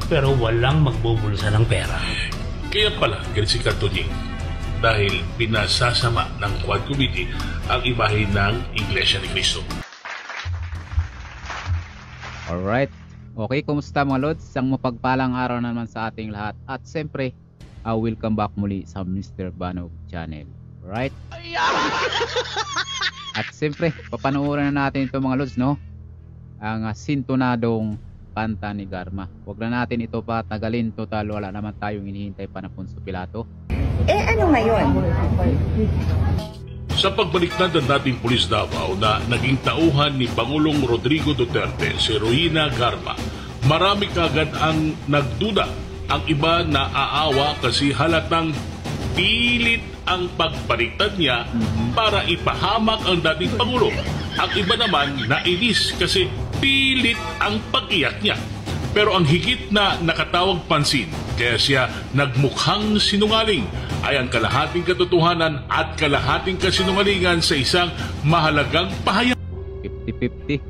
pero walang magbubulsa ng pera. Kaya pala, si Katunying, dahil pinasasama ng Quad Committee ang imahe ng Iglesia ni Cristo. Alright. Okay, kumusta mga Lods? Isang mapagpalang araw naman sa ating lahat. At siyempre, welcome back muli sa Mr. Banog Channel. Alright? At siyempre, papanoorin na natin ito mga Lods, no? Ang sintonadong kanta ni Garma. Huwag na natin ito patagalin. Total, wala naman tayong hinihintay pa na Poncio Pilato. Ano ngayon? Sa pagbaliktad ng dating pulis Davao na naging tauhan ni Pangulong Rodrigo Duterte, si Rohina Garma, marami kagad ang nagduda. Ang iba na aawa kasi halatang pilit ang pagbaliktad niya para ipahamak ang dating Pangulo. Ang iba naman nainis kasi pilit ang pag-iyak niya. Pero ang higit na nakatawag pansin, kaya siya nagmukhang sinungaling, ay ang kalahating katotohanan at kalahating kasinungalingan sa isang mahalagang pahayag. 50-50.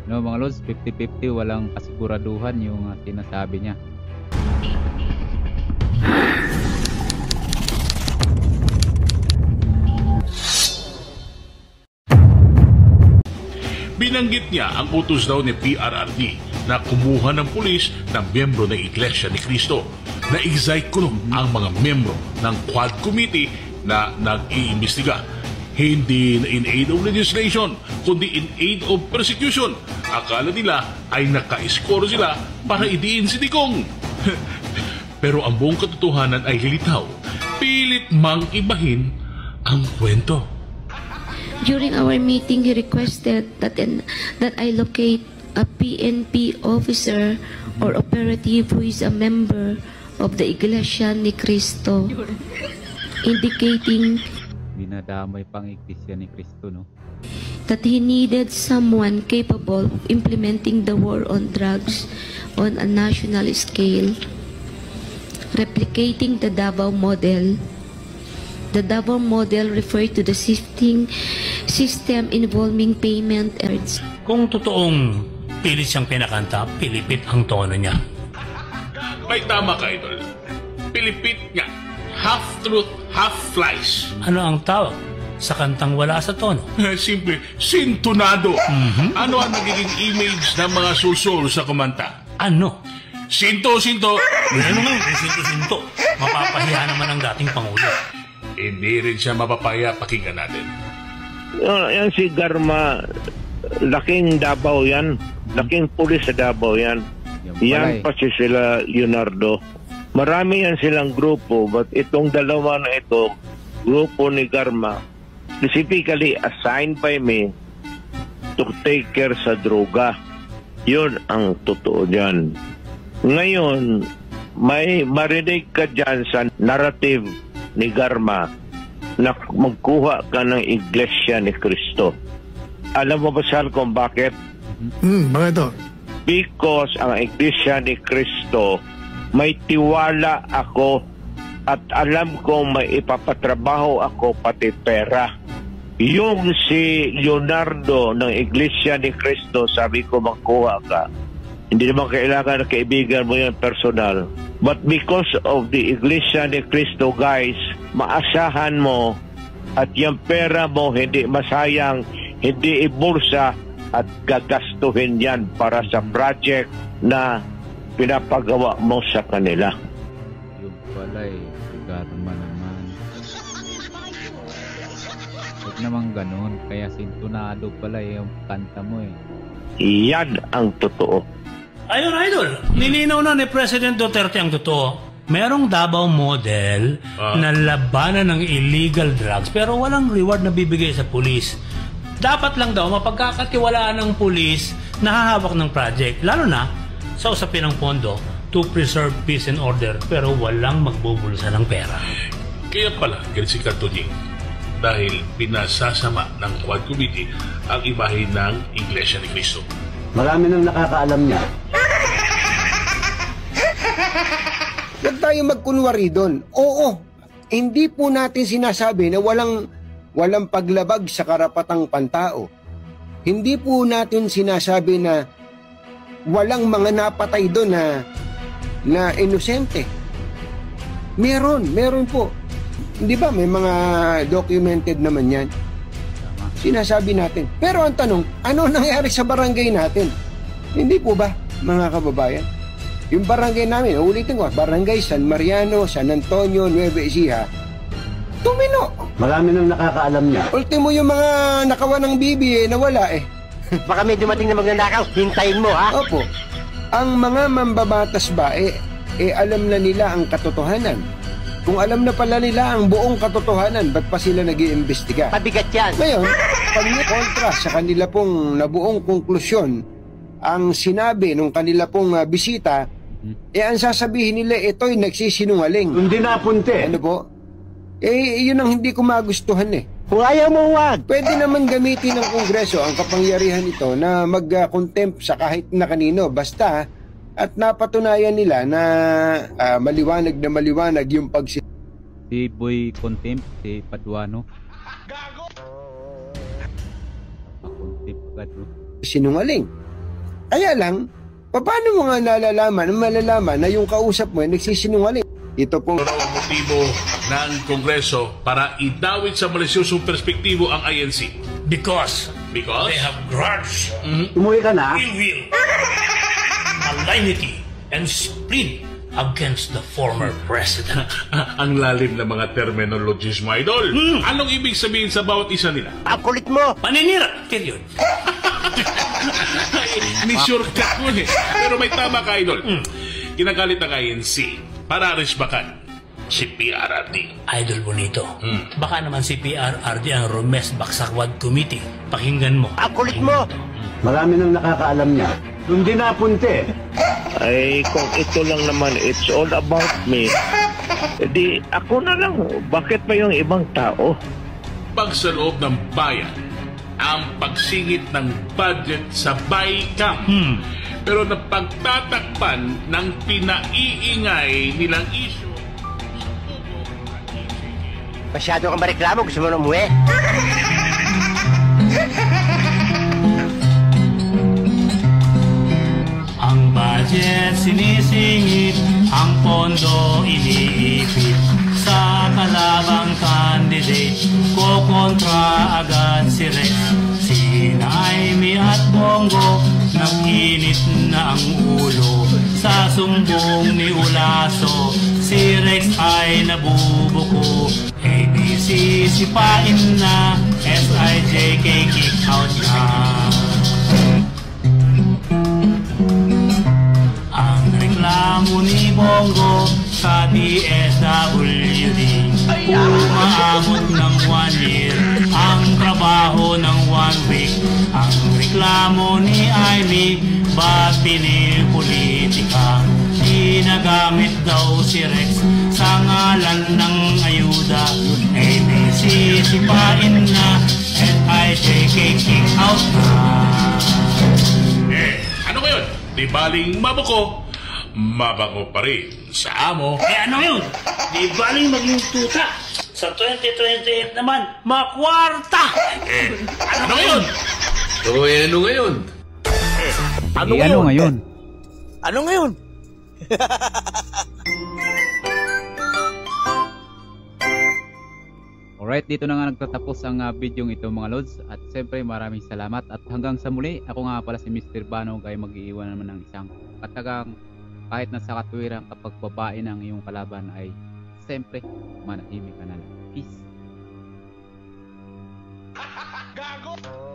No mga Lods, 50-50, walang kasiguraduhan yung sinasabi niya. Binanggit niya ang utos daw ni PRRD na kumuha ng pulis ng miyembro ng Iglesia ni Cristo. Na-excite ko ang mga miyembro ng Quad Committee na nag-iimbestiga. Hindi na in aid of legislation, kundi in aid of persecution. Akala nila ay naka-score sila para idiin si Digong. Pero ang buong katotohanan ay lilitaw. Pilit mang ibahin ang kwento. During our meeting, he requested that I locate a PNP officer or operative who is a member of the Iglesia ni Cristo, indicating dinadamay pang Iglesia ni Cristo, no? That he needed someone capable of implementing the war on drugs on a national scale, replicating the Davao model. The Davao model referred to the system involving payment errors. Kung totoong pilit siyang pinakanta, pilipit ang tono niya. May tama ka, Idol. Pilipit niya. Half truth, half lies. Ano ang tawag sa kantang wala sa tono? Simple, sintonado. Ano ang nagiging image ng mga susol sa kumanta? Ano? Sinto. Ano nga, sinto. Mapapahiya naman ang dating Pangulo. Hindi rin siya mapapaya, pakinggan natin. Yan si Garma, laking Davao yan. Laking pulis sa Davao yan. Yan pa si sila Leonardo. Marami yan silang grupo, but itong dalawa na ito, grupo ni Garma, specifically assigned by me to take care sa droga. Yun ang totoo dyan. Ngayon, may marinig ka dyan sa narrative ni Garma na magkuha ka ng Iglesia ni Cristo. Alam mo ba, Sal, kung bakit? Bakit ito? Because ang Iglesia ni Cristo, may tiwala ako at alam kong may ipapatrabaho ako pati pera. Yung si Leonardo ng Iglesia ni Cristo, sabi ko magkuha ka. Hindi naman kailangan na kaibigan mo yan personal. But because of the Iglesia ni Cristo, guys, maasahan mo at yung pera mo hindi masayang, hindi ibulsa at gagastuhin yan para sa project na pinapagawa mo sa kanila. Yung pala si Garma naman. Huwag naman ganun, kaya sintonado pala yung kanta mo eh. Yan ang totoo. Ayun, Idol, nilinaw na ni President Duterte ang totoo. Merong Davao model na labanan ng illegal drugs pero walang reward na bibigay sa pulis. Dapat lang daw mapagkakatiwalaan ng pulis na hahawak ng project, lalo na sa usapin ng pondo to preserve peace and order pero walang magbubulsa ng pera. Kaya pala, si Katunying, dahil pinasasama ng Quad Committee ang imahe ng Iglesia ni Cristo. Marami nang nakakaalam niya. Huwag tayo magkunwari doon. Oo, hindi po natin sinasabi na walang paglabag sa karapatang pantao. Hindi po natin sinasabi na walang mga napatay doon na na inosente. Meron po. Hindi ba may mga documented naman yan? Sinasabi natin. Pero ang tanong, ano nangyari sa barangay natin? Hindi po ba, mga kababayan? Yung barangay namin, ulitin ko, Barangay San Mariano, San Antonio, Nueva Ecija, tumino. Marami nang nakakaalam niya. Ultimo yung mga nakawan ng bibi, nawala eh. Baka may dumating na magnanakaw, hintayin mo ha? Opo. Ang mga mambabatas ba, alam na nila ang katotohanan. Kung alam na pala nila ang buong katotohanan, ba't pa sila nag-iimbestiga? Pabigat yan. Ngayon, pag kontra sa kanila pong nabuong konklusyon, ang sinabi nung kanila pong bisita, ang sasabihin nila, ito'y nagsisinungaling. Hindi napunte. Ano po? Yun ang hindi ko magustuhan eh. Kung ayaw mo, wag. Pwede naman gamitin ng Kongreso ang kapangyarihan ito na mag-contempt sa kahit na kanino, basta at napatunayan nila na maliwanag yung Si Boy Contempt, si Paduano. Contempt agad, bro. sinungaling. Kaya lang, paano mo nga malalaman na yung kausap mo ay nagsisinungaling? Ito pong Ano ang motibo ng Kongreso para idawit sa malisyosong perspektibo ang INC? Because Because? they have grudge, Umuwi ka na? ill will, malignity, and spleen against the former president. Ang lalim na mga terminologies mo, Idol. Anong ibig sabihin sa bawat isa nila? Ang kulit mo. Paninira, period. Ni-shortcut mo eh. Pero may tama ka, Idol. Kinagalit ng INC para resbakan si PRRD. Idol Bonito, baka naman si PRRD ang Romes Baksakwad Committee. Pakinggan mo. Ang kulit mo. Marami nang nakakaalam niya. Hindi napunte. Ay, kung ito lang naman, it's all about me. Di, ako na lang. Bakit pa yung ibang tao? Pag sa loob ng bayan, ang pagsingit ng budget sa BICAM. Pero napagtatakpan ng pinaiingay nilang issue. Masyado kang mareklamo. Gusto mo na umuwi? Ang budget sinisingit, ang pondo iniipit. Sa kalabang candidate, kokontra agad si Rex. Sina Aimee at Bongo, nag-init na ang ulo. Sa sumbong ni Ulaso, si Rex ay nabubuko. ABC sipain na, SIJK kick out na. Ang reklamo ni Bongo sa DSWD, umaabot ng 1 year ang trabaho ng 1 week. Ang reklamo ni Aimee, ba't pinipolitika? Ginagamit daw si Rex sa ngalan ng ayuda. ABC sipain na, SIJK kick out na. Ano ngayon? Di baling mabuko, mabango pa rin sa amo. Ano yun? Di baling maging tuta. Sa 2028 naman, makwarta! Ano ngayon? Ano ngayon? Ano ngayon? Ano ngayon? Alright, dito na nga nagtatapos ang video ito mga lods. At siyempre maraming salamat. At hanggang sa muli, ako nga pala si Mr. Bano, ay mag-iiwan naman ng isang katagang kahit nasa katwiran kapag babae ng iyong kalaban ay siyempre manahimik ka na lang. Peace. Gago!